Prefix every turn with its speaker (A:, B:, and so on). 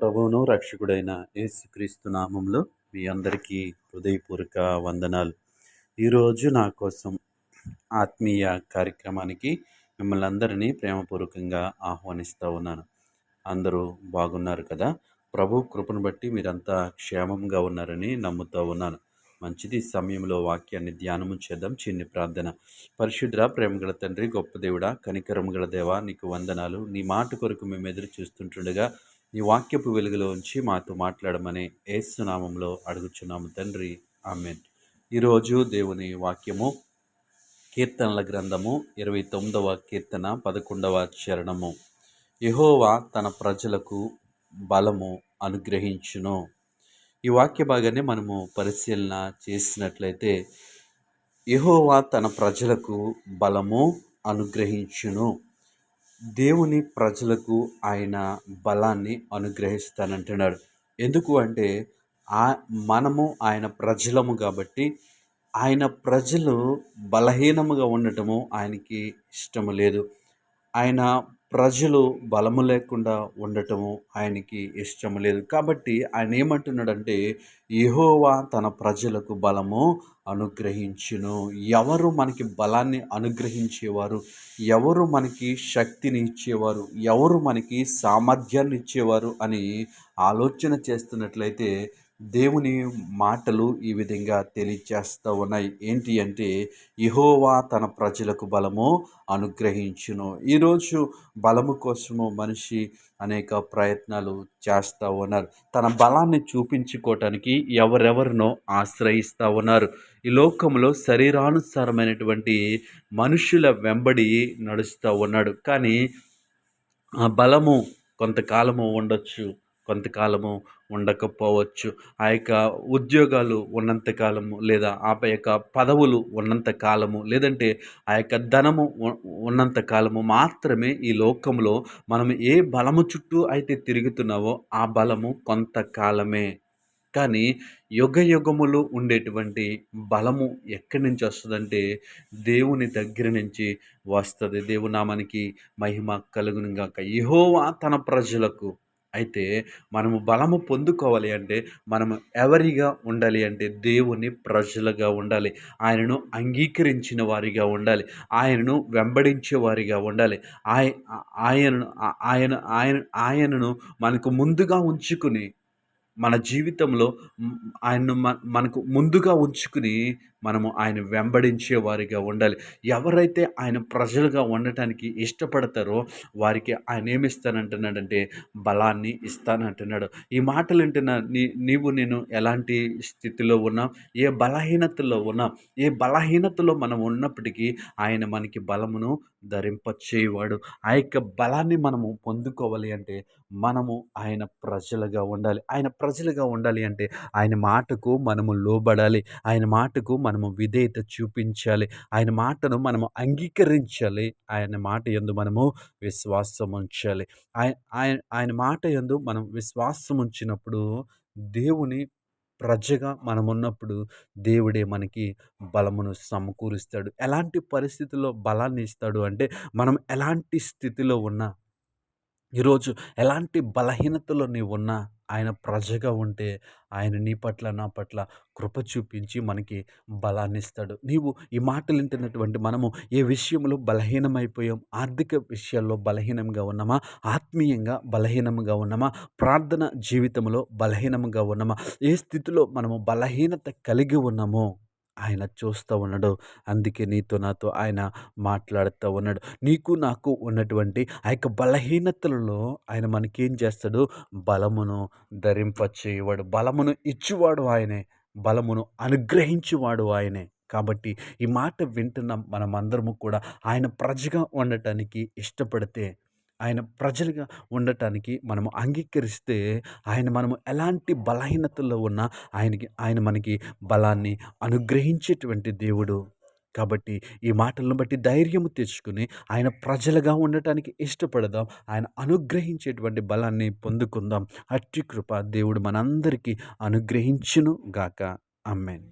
A: ప్రభువును రక్షకుడైన యేసుక్రీస్తు నామంలో మీ అందరికీ హృదయపూర్వక వందనాలు. ఈరోజు నా కోసం ఆత్మీయ కార్యక్రమానికి మిమ్మల్ని అందరినీ ప్రేమపూర్వకంగా ఆహ్వానిస్తూ ఉన్నాను. అందరూ బాగున్నారు కదా? ప్రభు కృపను బట్టి మీరంతా క్షేమంగా ఉన్నారని నమ్ముతూ ఉన్నాను. మంచిది, ఈ సమయంలో వాక్యాన్ని ధ్యానము చేద్దాం. చిన్ని ప్రార్థన. పరిశుద్ధ ప్రేమగల తండ్రి, గొప్ప దేవుడా, కనికరము గల దేవా, నీకు వందనాలు. నీ మాట కొరకు మేము ఎదురు చూస్తుంటుండగా నీ వాక్యపు వెలుగులో ఉంచి మాతో మాట్లాడమని యేసు నామంలో అడుగుచున్నాము తండ్రి, ఆమేన్. ఈరోజు దేవుని వాక్యము కీర్తనల గ్రంథము 29వ కీర్తన 11వ చరణము. యెహోవా తన ప్రజలకు బలము అనుగ్రహించును. ఈ వాక్య భాగాన్ని మనము పరిశీలన చేసినట్లయితే, యెహోవా తన ప్రజలకు బలము అనుగ్రహించును. దేవుని ప్రజలకు ఆయన బలాన్ని అనుగ్రహిస్తానంటున్నాడు. ఎందుకు అంటే మనము ఆయన ప్రజలము కాబట్టి, ఆయన ప్రజలు బలహీనముగా ఉండటము ఆయనకి ఇష్టము లేదు. ఆయన ప్రజలు బలము లేకుండా ఉండటము ఆయనకి ఇష్టము లేదు. కాబట్టి ఆయన ఏమంటున్నాడంటే, యెహోవా తన ప్రజలకు బలము అనుగ్రహించును. ఎవరు మనకి బలాన్ని అనుగ్రహించేవారు, ఎవరు మనకి శక్తిని ఇచ్చేవారు, ఎవరు మనకి సామర్థ్యాన్ని ఇచ్చేవారు అని ఆలోచన చేస్తున్నట్లయితే, దేవుని మాటలు ఈ విధంగా తెలియచేస్తూ ఉన్నాయి. ఏంటి అంటే, యెహోవా తన ప్రజలకు బలము అనుగ్రహించును. ఈరోజు బలము కోసము మనిషి అనేక ప్రయత్నాలు చేస్తూ ఉన్నారు. తన బలాన్ని చూపించుకోవటానికి ఎవరెవరినో ఆశ్రయిస్తూ ఉన్నారు. ఈ లోకంలో శరీరానుసారమైనటువంటి మనుషుల వెంబడి నడుస్తూ ఉన్నాడు. కానీ ఆ బలము కొంతకాలము ఉండొచ్చు, కొంతకాలము ఉండకపోవచ్చు. ఆ యొక్క ఉద్యోగాలు ఉన్నంత కాలము, లేదా ఆ యొక్క పదవులు ఉన్నంత కాలము, లేదంటే ఆ యొక్క ధనము ఉన్నంత కాలము మాత్రమే ఈ లోకంలో మనం ఏ బలము చుట్టూ అయితే తిరుగుతున్నావో ఆ బలము కొంతకాలమే. కానీ యుగయుగములు ఉండేటువంటి బలము ఎక్కడి నుంచి వస్తుందంటే, దేవుని దగ్గర నుంచి వస్తుంది. దేవునామానికి మహిమ కలుగును గాక. యెహోవా తన ప్రజలకు. అయితే మనము బలము పొందుకోవాలి అంటే, మనము ఎవరిగా ఉండాలి అంటే, దేవుని ప్రజలుగా ఉండాలి. ఆయనను అంగీకరించిన వారిగా ఉండాలి. ఆయనను వెంబడించే వారిగా ఉండాలి. ఆయ ఆయనను ఆయన ఆయన ఆయనను మనకు ముందుగా ఉంచుకుని, మన జీవితంలో ఆయన్ను మనకు ముందుగా ఉంచుకుని మనము ఆయన వెంబడించే వారిగా ఉండాలి. ఎవరైతే ఆయన ప్రజలుగా ఉండటానికి ఇష్టపడతారో వారికి ఆయన ఏమిస్తానంటున్నాడంటే, బలాన్ని ఇస్తానంటున్నాడు. ఈ మాటలు వింటున్న నీవు నేను ఎలాంటి స్థితిలో ఉన్నా, ఏ బలహీనతలో ఉన్నా, ఏ బలహీనతలో మనం ఉన్నప్పటికీ ఆయన మనకి బలమును ధరింపచేయువాడు. ఆ యొక్క బలాన్ని మనము పొందుకోవాలి అంటే, మనము ఆయన ప్రజలుగా ఉండాలి. ఆయన ప్రజలుగా ఉండాలి అంటే, ఆయన మాటకు మనము లోబడాలి. ఆయన మాటకు మనము విధేయత చూపించాలి. ఆయన మాటను మనము అంగీకరించాలి. ఆయన మాట యందు మనము విశ్వాసం ఉంచాలి. ఆయ ఆయన ఆయన మాట యందు మనం విశ్వాసం ఉంచినప్పుడు, దేవుని ప్రజగా మనమున్నప్పుడు దేవుడే మనకి బలమును సమకూరుస్తాడు. ఎలాంటి పరిస్థితుల్లో బలాన్ని ఇస్తాడు అంటే, మనం ఎలాంటి స్థితిలో ఉన్నా, ఈరోజు ఎలాంటి బలహీనతలో నీవున్నా, ఆయన ప్రజగా ఉంటే ఆయన నీ పట్ల, నా పట్ల కృప చూపించి మనకి బలాన్నిస్తాడు. నీవు ఈ మాటలు వింటున్నటువంటి మనము ఏ విషయంలో బలహీనమైపోయాం? ఆర్థిక విషయాల్లో బలహీనంగా ఉన్నామా? ఆత్మీయంగా బలహీనంగా ఉన్నామా? ప్రార్థన జీవితంలో బలహీనంగా ఉన్నామా? ఏ స్థితిలో మనము బలహీనత కలిగి ఉన్నామో ఆయన చూస్తూ ఉన్నాడు. అందుకే నీతో నాతో ఆయన మాట్లాడుతూ ఉన్నాడు. నీకు నాకు ఉన్నటువంటి ఆ యొక్క బలహీనతలలో ఆయన మనకేం చేస్తాడు? బలమును ధరింపచేయువాడు. బలమును ఇచ్చువాడు ఆయనే. బలమును అనుగ్రహించువాడు ఆయనే. కాబట్టి ఈ మాట వింటున్న మనమందరము కూడా ఆయన ప్రజగా ఉండటానికి ఇష్టపడితే, ఆయన ప్రజలుగా ఉండటానికి మనము అంగీకరిస్తే, మనము ఎలాంటి బలహీనతల్లో ఉన్నా ఆయన మనకి బలాన్ని అనుగ్రహించేటువంటి దేవుడు. కాబట్టి ఈ మాటలను బట్టి ధైర్యము తెచ్చుకుని ఆయన ప్రజలుగా ఉండటానికి ఇష్టపడదాం. ఆయన అనుగ్రహించేటువంటి బలాన్ని పొందుకుందాం. అట్టి కృప దేవుడు మనందరికీ అనుగ్రహించును గాక. ఆమేన్.